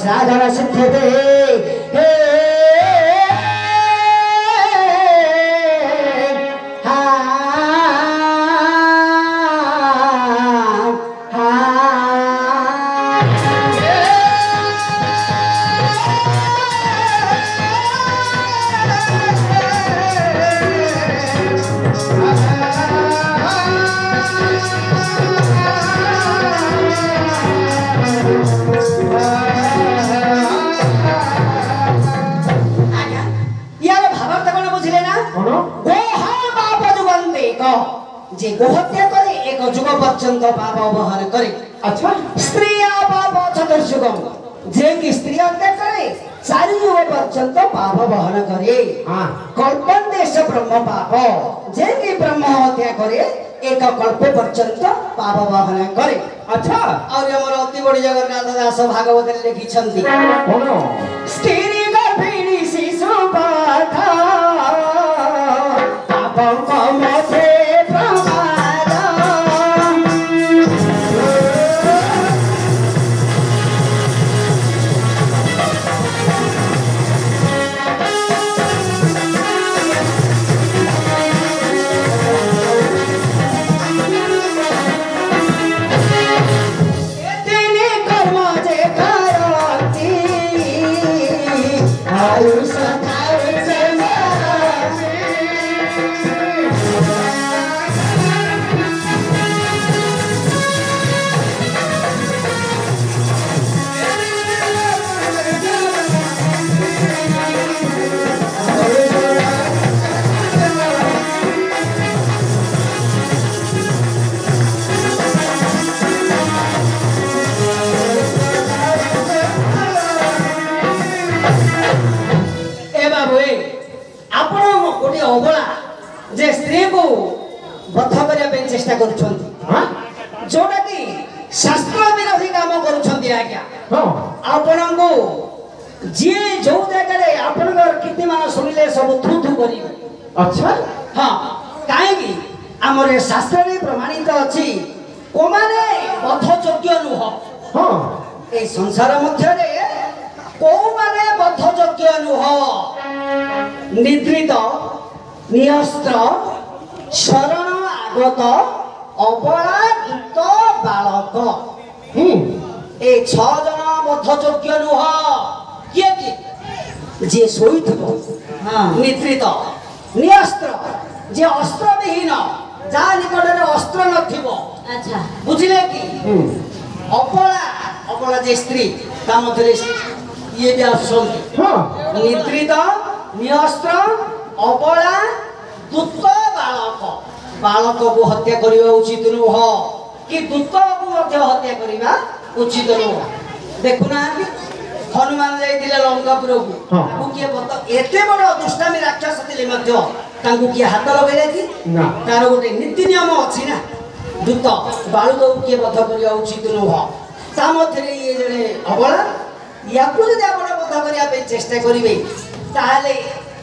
साधन सिद्धते हे जे गोहत्या करे एक जुग पर्यंत पाप बहन करे। अच्छा स्त्री पाप चतुर्जुगम जे की स्त्री हत्या करे 4 युग पर्यंत पाप बहन करे। हाँ कल्पन देश ब्रह्म पाप जे की ब्रह्म हत्या करे एक कल्प पर्यंत पाप बहन करे। अच्छा और हमर अति बड़ी जगन्नाथ दास भागवत लिखि छंती कौन स्त्री गर्भिणी शिशु बाधा पाप कमसे जे स्त्री को बध करने चेष्टा कर जोटा कि शास्त्र विरोधी काम कर आज्ञा आपण को जी जो जगह आपण कीर्ति मान शुणिले सब थू थू कर। अच्छा हाँ कहीं आमर शास्त्र में प्रमाणित अच्छी को माने बद्धयोग्य नुह। हाँ ए संसार मध्य को माने बद्धयोग्य नुह निद्रित निहस्त्र शरण आगत अबला दूत बालक ए 6 जन बद्धयोग्य नुह किए कि जे शोइथबो निद्रित निहस्त्र जे अस्त्र विहीन जा निकट में अस्त्र नथिबो। अच्छा बुझिले कि अबला अबला जे स्त्री ता मधे ये भी आसंती निद्रित निहस्त्र अबला दूत बालक बालक को हत्या करवा उचित नुह कि दूत को मध्य हत्या करवा उचित नुह। देखुना हनुमान जाइथिले लंकापुर को किए बत एते बड़ दुष्टामी राक्षस थिले मध्य तांकु किए हाथ लगैले कि ना तार गोटे नीति नियम अछि ना दूत बालक को किए बध करवा उचित नुह। ता मध्य ये जने अबला याकु जदि आपण बध करया पे चेष्टा करिवे ताले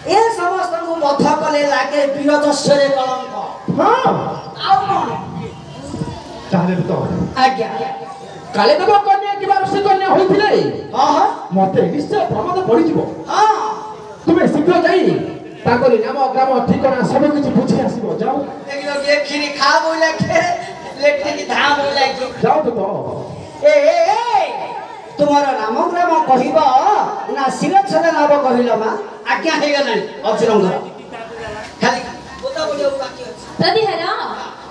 ए समस्त को बध कले लागे वीरदस्यरे कलंक। हां आ कोन ताले तो आज्ञा काले तो कन्या की बार से कन्या होइथिले। हां हां मते निश्चय प्रमाद पड़ी जिवो। हां तुम्हें शीघ्र जाई ताकरी नाम ग्राम ठिकाना सब कुछ पूछी आसीबो। जाओ देखियो के खिरी खा बोला के लेटे की धाम बोला के जाओ तो ए तुम्हारा नाम ग्राम कहबा ना शिरच्छद नाम कहलो मा आज्ञा हे गलानी अजुरंगर खाली बोता बोलियो बाकी अछि दादी हेरा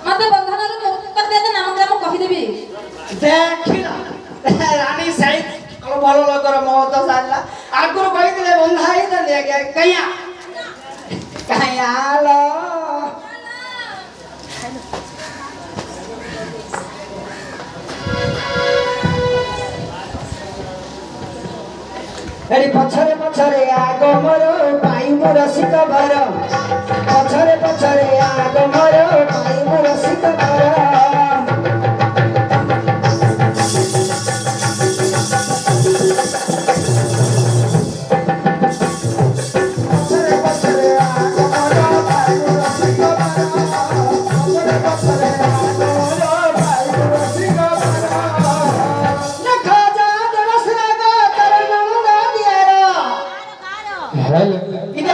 मते बंधन रो मुक्त दे नाम ग्राम कहि देबी देखिला रानी सहित कल भलो लगर मौत साला आगुर कहि दिले बंधाई दे कहिया कहिया लो एडी पछरे पछरे आगो मोर पाई मोर रसिक भर पछरे पछरे आगो मोर पाई मोर रसिक भर